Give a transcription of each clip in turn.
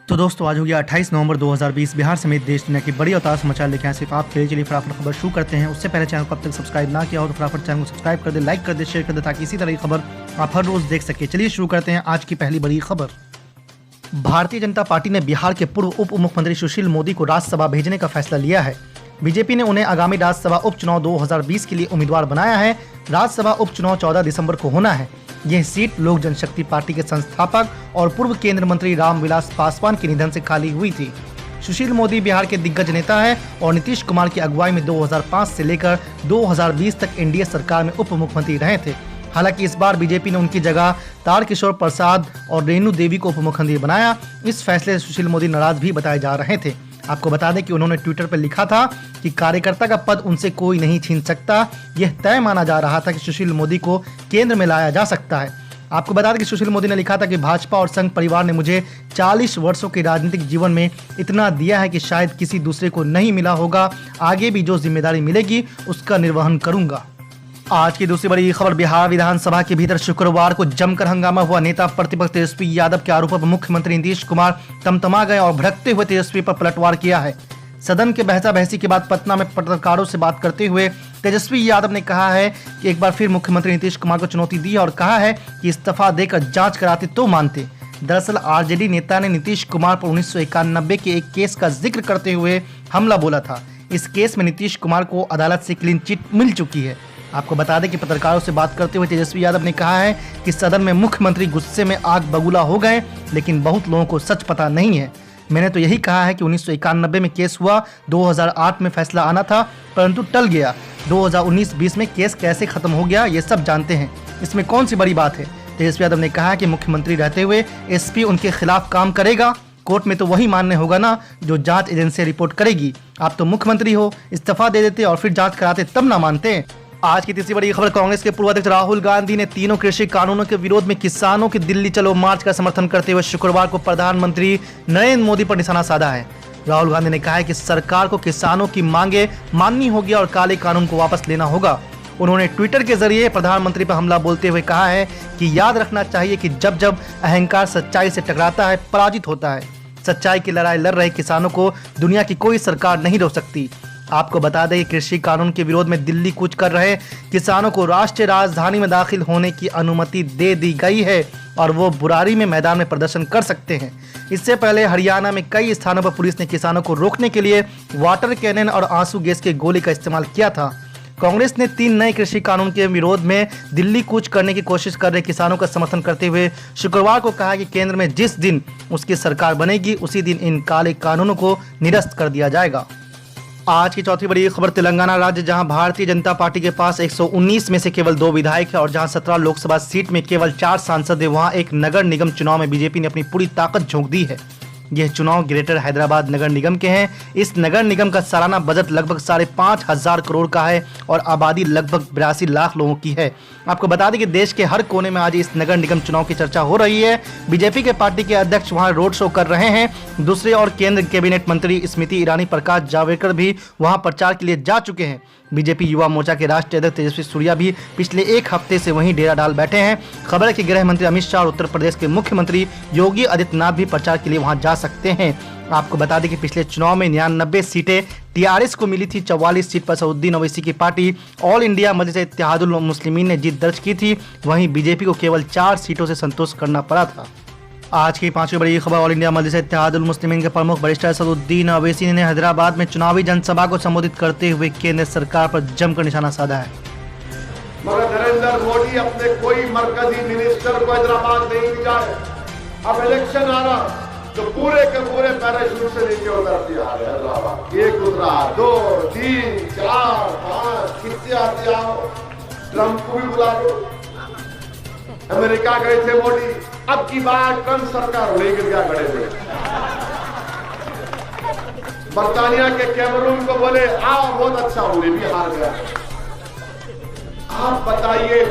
तो दोस्तों आज हो गया 28 नवंबर 2020। बिहार समेत देश दुनिया की बड़ी और ताज़ा समाचार लेके आए सिर्फ आपके लिए। चलिए फटाफट खबर शुरू करते हैं। उससे पहले चैनल को अब तक सब्सक्राइब ना किया हो तो फटाफट चैनल को सब्सक्राइब कर दे, लाइक कर दे, शेयर कर दे, ताकि इसी तरह की खबर आप हर रोज देख सके। चलिए शुरू करते हैं आज की पहली बड़ी खबर। भारतीय जनता पार्टी ने बिहार के पूर्व उप मुख्यमंत्री सुशील मोदी को राज्यसभा भेजने का फैसला लिया है। बीजेपी ने उन्हें आगामी राज्यसभा उपचुनाव 2020 के लिए उम्मीदवार बनाया है। राज्यसभा उपचुनाव 14 दिसंबर को होना है। यह सीट लोक जनशक्ति पार्टी के संस्थापक और पूर्व केंद्रीय मंत्री रामविलास पासवान के निधन से खाली हुई थी। सुशील मोदी बिहार के दिग्गज नेता है और नीतीश कुमार की अगुवाई में 2005 से लेकर 2020 तक एनडीए सरकार में उप मुख्यमंत्री रहे थे। हालांकि इस बार बीजेपी ने उनकी जगह तारकिशोर प्रसाद और रेणु देवी को उप मुख्यमंत्री बनाया। इस फैसले से सुशील मोदी नाराज भी बताए जा रहे थे। आपको बता दें कि उन्होंने ट्विटर पर लिखा था कि कार्यकर्ता का पद उनसे कोई नहीं छीन सकता। यह तय माना जा रहा था कि सुशील मोदी को केंद्र में लाया जा सकता है। आपको बता दें कि सुशील मोदी ने लिखा था कि भाजपा और संघ परिवार ने मुझे 40 वर्षों के राजनीतिक जीवन में इतना दिया है कि शायद किसी दूसरे को नहीं मिला होगा। आगे भी जो जिम्मेदारी मिलेगी उसका निर्वहन करूंगा। आज की दूसरी बड़ी खबर। बिहार विधानसभा के भीतर शुक्रवार को जमकर हंगामा हुआ। नेता प्रतिपक्ष तेजस्वी यादव के आरोपों पर मुख्यमंत्री नीतीश कुमार तमतमा गए और भड़कते हुए तेजस्वी पर पलटवार किया है। सदन के बहसा बहसी के बाद पटना में पत्रकारों से बात करते हुए तेजस्वी यादव ने कहा है कि एक बार फिर मुख्यमंत्री नीतीश कुमार को चुनौती दी और कहा है कि इस्तीफा देकर जांच कराते तो मानते। दरअसल आरजेडी नेता ने नीतीश कुमार पर 1991 के एक केस का जिक्र करते हुए हमला बोला था। इस केस में नीतीश कुमार को अदालत से क्लीन चिट मिल चुकी है। आपको बता दें कि पत्रकारों से बात करते हुए तेजस्वी यादव ने कहा है कि सदन में मुख्यमंत्री गुस्से में आग बबूला हो गए, लेकिन बहुत लोगों को सच पता नहीं है। मैंने तो यही कहा है कि 1991 में केस हुआ, 2008 में फैसला आना था परंतु टल गया। 2019-20 में केस कैसे खत्म हो गया ये सब जानते हैं, इसमें कौन सी बड़ी बात है। तेजस्वी यादव ने कहा कि मुख्यमंत्री रहते हुए एसपी उनके खिलाफ काम करेगा। कोर्ट में तो वही मानने होगा ना जो जांच एजेंसी रिपोर्ट करेगी। आप तो मुख्यमंत्री हो, इस्तीफा दे देते और फिर जांच कराते तब ना मानते। आज की तीसरी बड़ी खबर। कांग्रेस के पूर्व अध्यक्ष राहुल गांधी ने तीनों कृषि कानूनों के विरोध में किसानों के दिल्ली चलो मार्च का समर्थन करते हुए शुक्रवार को प्रधानमंत्री नरेंद्र मोदी पर निशाना साधा है। राहुल गांधी ने कहा है कि सरकार को किसानों की मांगे माननी होगी और काले कानून को वापस लेना होगा। उन्होंने ट्विटर के जरिए प्रधानमंत्री पर हमला बोलते हुए कहा है कि याद रखना चाहिए कि जब जब अहंकार सच्चाई से टकराता है पराजित होता है। सच्चाई की लड़ाई लड़ रहे किसानों को दुनिया की कोई सरकार नहीं रोक सकती। आपको बता दें कि कृषि कानून के विरोध में दिल्ली कूच कर रहे किसानों को राष्ट्रीय राजधानी में दाखिल होने की अनुमति दे दी गई है और वो बुरारी में मैदान में प्रदर्शन कर सकते हैं। इससे पहले हरियाणा में कई स्थानों पर पुलिस ने किसानों को रोकने के लिए वाटर कैनन और आंसू गैस के गोले का इस्तेमाल किया था। कांग्रेस ने 3 नए कृषि कानून के विरोध में दिल्ली कूच करने की कोशिश कर रहे किसानों का समर्थन करते हुए शुक्रवार को कहा कि केंद्र में जिस दिन उसकी सरकार बनेगी उसी दिन इन काले कानूनों को निरस्त कर दिया जाएगा। आज की चौथी बड़ी खबर। तेलंगाना राज्य, जहां भारतीय जनता पार्टी के पास 119 में से केवल 2 विधायक है और जहां 17 लोकसभा सीट में केवल 4 सांसद है, वहां एक नगर निगम चुनाव में बीजेपी ने अपनी पूरी ताकत झोंक दी है। यह चुनाव ग्रेटर हैदराबाद नगर निगम के हैं। इस नगर निगम का सालाना बजट लगभग 5,500 करोड़ का है और आबादी लगभग 82 लाख लोगों की है। आपको बता दें कि देश के हर कोने में आज इस नगर निगम चुनाव की चर्चा हो रही है। बीजेपी के पार्टी के अध्यक्ष वहां रोड शो कर रहे हैं। दूसरे और केंद्र कैबिनेट मंत्री स्मृति ईरानी, प्रकाश जावड़ेकर भी वहां प्रचार के लिए जा चुके हैं। बीजेपी युवा मोर्चा के राष्ट्रीय अध्यक्ष तेजस्वी सूर्या भी पिछले एक हफ्ते से वहीं डेरा डाल बैठे हैं। खबर है कि गृह मंत्री अमित शाह और उत्तर प्रदेश के मुख्यमंत्री योगी आदित्यनाथ भी प्रचार के लिए वहां जा सकते हैं। आपको बता दें कि पिछले चुनाव में 99 सीटें टीआरएस को मिली थी। 44 सीट पर असदुद्दीन ओवैसी की पार्टी ऑल इंडिया मजलिस इत्तेहादुल मुस्लिमीन ने जीत दर्ज की थी। वहीं बीजेपी को केवल 4 सीटों से संतोष करना पड़ा था। आज की 5वीं बड़ी खबर। ऑल इंडिया मजलिस इत्तेहादुल मुस्लिमीन के प्रमुख बैरिस्टर असदुद्दीन ओवैसी ने हैदराबाद में चुनावी जनसभा को संबोधित करते हुए केंद्र सरकार पर जमकर निशाना साधा है। मगर नरेंद्र मोदी अपने कोई मरकजी मिनिस्टर को हैदराबाद नहीं ले जाए। अब इलेक्शन आ रहा तो पूरे के पूरे पैराशूट से नीचे उतर दिया हैदराबाद। 1 उतरा, 2, 3, 4, 5 कितने आते आओ। ट्रंप को भी बुला लो। अमेरिका गए थे मोदी, अब की बार ट्रंप सरकार ले गया खड़े हुए। बर्तानिया के कैमरून को बोले आओ, बहुत अच्छा, बोले भी हार गया। आप बताइए।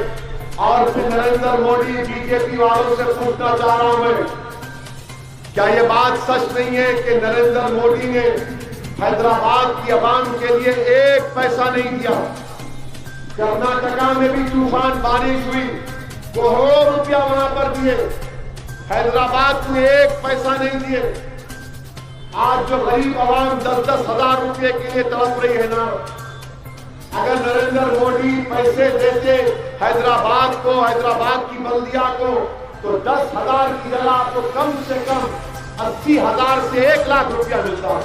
और फिर नरेंद्र मोदी बीजेपी वालों से पूछना चाह रहा हूं मैं, क्या ये बात सच नहीं है कि नरेंद्र मोदी ने हैदराबाद की आवाम के लिए 1 पैसा नहीं दिया? कर्नाटका में भी तूफान बारिश हुई, करोड़ों रुपया वहां पर दिए। हैदराबाद में 1 पैसा नहीं दिए। आज जो गरीब आवाम 10-10 हजार रुपए के लिए तड़प रही है ना, अगर नरेंद्र मोदी पैसे देते हैदराबाद को, हैदराबाद की बल्दिया को, तो 10,000 की जगह आपको कम से कम 80,000 से 1 लाख रुपया मिलता।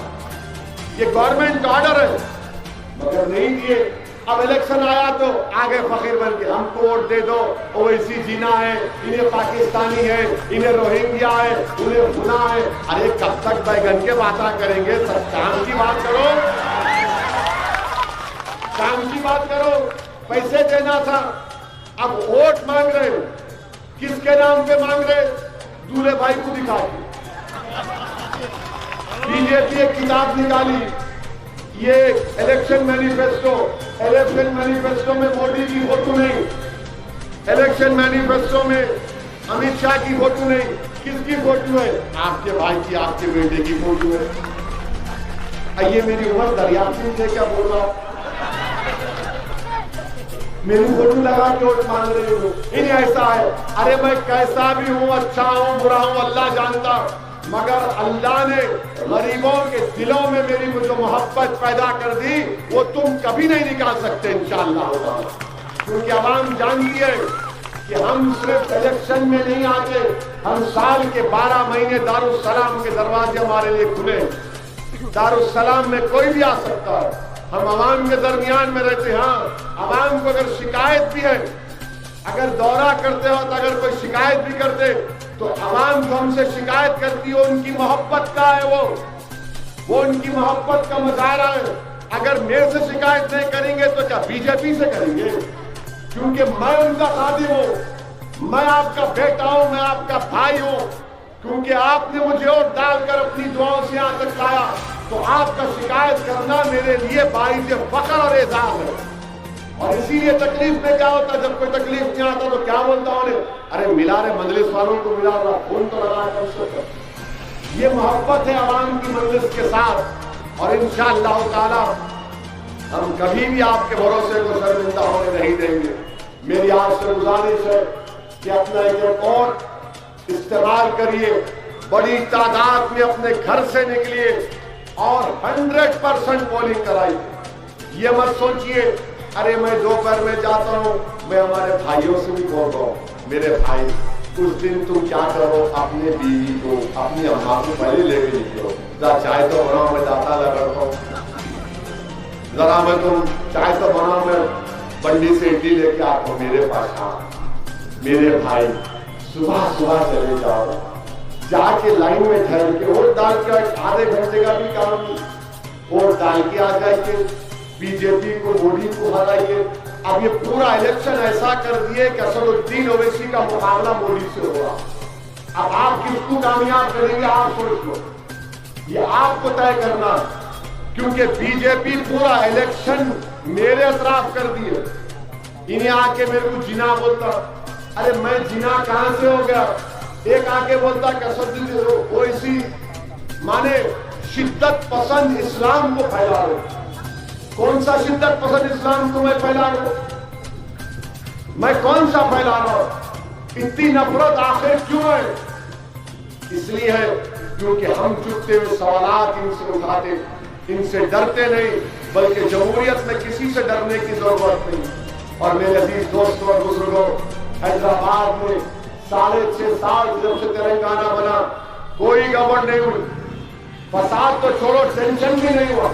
ये गवर्नमेंट का ऑर्डर है, मगर नहीं दिए। अब इलेक्शन आया तो आगे फकीर बन के हमको वोट दे दो, ओवैसी जीना है, इन्हें पाकिस्तानी है, इन्हें रोहिंग्या है, उन्हें गुना है। अरे कब तक बैगन के बातें करेंगे? सब काम की बात करो, काम की बात करो। पैसे देना था, अब वोट मांग रहे हो, किसके नाम पे मांग रहे? दूल्हे भाई को दिखा के। बीजेपी एक किताब निकाली, ये इलेक्शन मैनिफेस्टो। इलेक्शन मैनिफेस्टो में मोदी की फोटो नहीं, इलेक्शन मैनिफेस्टो में अमित शाह की फोटो नहीं। किसकी फोटो है? आपके भाई की, आपके बेटे की फोटो है। ये मेरी उम्र दरियाफ्त से क्या बोल रहा हूं? मेरी फोटो लगा के वोट मांग रहे हो। इन्हें ऐसा है, अरे मैं कैसा भी हूं, अच्छा हूं, बुरा हूं, अल्लाह जानता, मगर अल्लाह ने गरीबों के दिलों में मेरी जो मोहब्बत पैदा कर दी, वो तुम कभी नहीं निकाल सकते इंशाअल्लाह। क्योंकि आवाम जानती है कि हम सिर्फ इलेक्शन में नहीं आते, हम साल के 12 महीने दारुस्सलाम के दरवाजे हमारे लिए खुले। दारुस्सलाम में कोई भी आ सकता है, हम आवाम के दरमियान में रहते हैं। हाँ, आवाम को अगर शिकायत भी है, अगर दौरा करते हो तो अगर कोई शिकायत भी करते तो आवाम जो हमसे शिकायत करती है उनकी मोहब्बत का है, वो उनकी मोहब्बत का मुजाहरा है। अगर मेरे से शिकायत नहीं करेंगे तो क्या बीजेपी से करेंगे? क्योंकि मैं उनका खादिम हूं, मैं आपका बेटा हूं, मैं आपका भाई हूं। क्योंकि आपने मुझे वोट डालकर अपनी दुआओं से यहां तक लाया, तो आपका शिकायत करना मेरे लिए बाइज़ फख्र और एजाज है। और इसीलिए तकलीफ में क्या होता, जब कोई तकलीफ नहीं आता तो क्या बोलता उन्हें? अरे मिला रहे मजलिस वालों को, मिला रहा फोन तो लगा कम से कम। ये मोहब्बत है आवाम की मजलिस के साथ। और इंशाअल्लाह ताला हम कभी भी आपके भरोसे को शर्मिंदा होने नहीं देंगे। मेरी आपसे गुजारिश है कि अपना एक और इस्तेमाल करिए, बड़ी तादाद में अपने घर से निकलिए और 100% पोलिंग कराइए। ये मत सोचिए अरे मैं दोपहर में जाता हूँ, मैं हमारे भाइयों से भी बोल रहा हूँ, मेरे भाई उस दिन तुम क्या करो, अपने बीवी को, अपनी अम्मा को पहले लेके निकलो, जरा चाय तो बनाओ, मैं जाता लगता हूँ, जरा मैं तुम चाय तो बनाओ, मैं बंडी से इडली लेके आता हूँ मेरे पास। हाँ मेरे भाई, सुबह सुबह चले जाओ, जाके लाइन में ठहर के वोट डाल के आधे घंटे का भी काम नहीं, वोट डाल के आ जाइए, बीजेपी को, मोदी को हराइए। अब ये पूरा इलेक्शन ऐसा कर दिए कि असदुद्दीन ओवैसी का मुकाबला मोदी से होगा। अब आप किसको कामयाब करेंगे आप सोच लो, ये आपको तय करना, क्योंकि बीजेपी पूरा इलेक्शन मेरे तरफ कर दिए। इन्हें आके मेरे को जिना बोलता, अरे मैं जिना कहां से हो गया? एक आके बोलता कि असदुद्दीन ओवैसी माने शिद्दत पसंद इस्लाम को फैला रहे। कौन सा शिद्दत पसंद इस्लाम को मैं फैला रहा हूं? मैं कौन सा फैला रहा हूं? इतनी नफरत आखिर क्यों है? इसलिए है क्योंकि हम चुपते हुए सवालात इनसे उठाते, इनसे डरते नहीं, बल्कि जमहूरियत में किसी से डरने की जरूरत नहीं। और मेरे अजीज दोस्तों और बुजुर्गों, हैदराबाद में 6.5 साल जब से तेलंगाना बना, कोई गड़बड़ नहीं हुई, फसाद तो छोड़ो, टेंशन भी नहीं हुआ।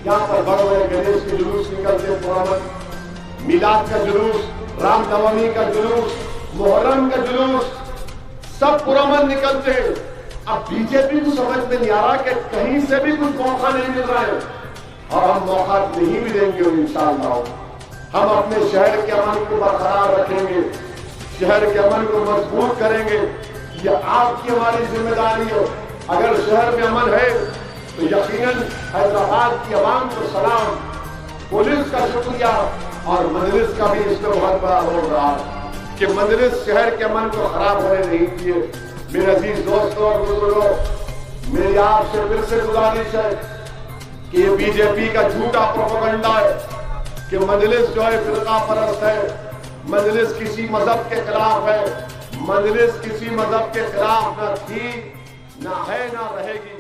यहाँ पर बड़े बड़े गणेश के जुलूस निकलते, पुराना मिलाद का जुलूस, रामनवमी का जुलूस, मुहर्रम का जुलूस, सब पुरअमन निकलते हैं। अब बीजेपी को समझ में नहीं आ रहा कि कहीं से भी कुछ मौका नहीं मिल रहा है, और हम मौका नहीं भी देंगे इंशाअल्लाह। हम अपने शहर के अमन को बरकरार रखेंगे, शहर के अमन को मजबूत करेंगे। यह आपकी हमारी जिम्मेदारी है। अगर शहर में अमन है तो यकीनन हैदराबाद की आवाम को सलाम, पुलिस का शुक्रिया, और मजलिस का भी इसमें बहुत बड़ा रोल रहा कि मजलिस शहर के अमन को खराब होने नहीं दिए। मेरे अजीज दोस्तों और बुजुर्गों, मेरी आपसे फिर से गुजारिश है कि ये बीजेपी का झूठा प्रोपेगेंडा है कि मजलिस जो है फिरका परस्त है, मजलिस किसी मजहब के खिलाफ है। मजलिस किसी मजहब के खिलाफ न थी, न है, न रहेगी।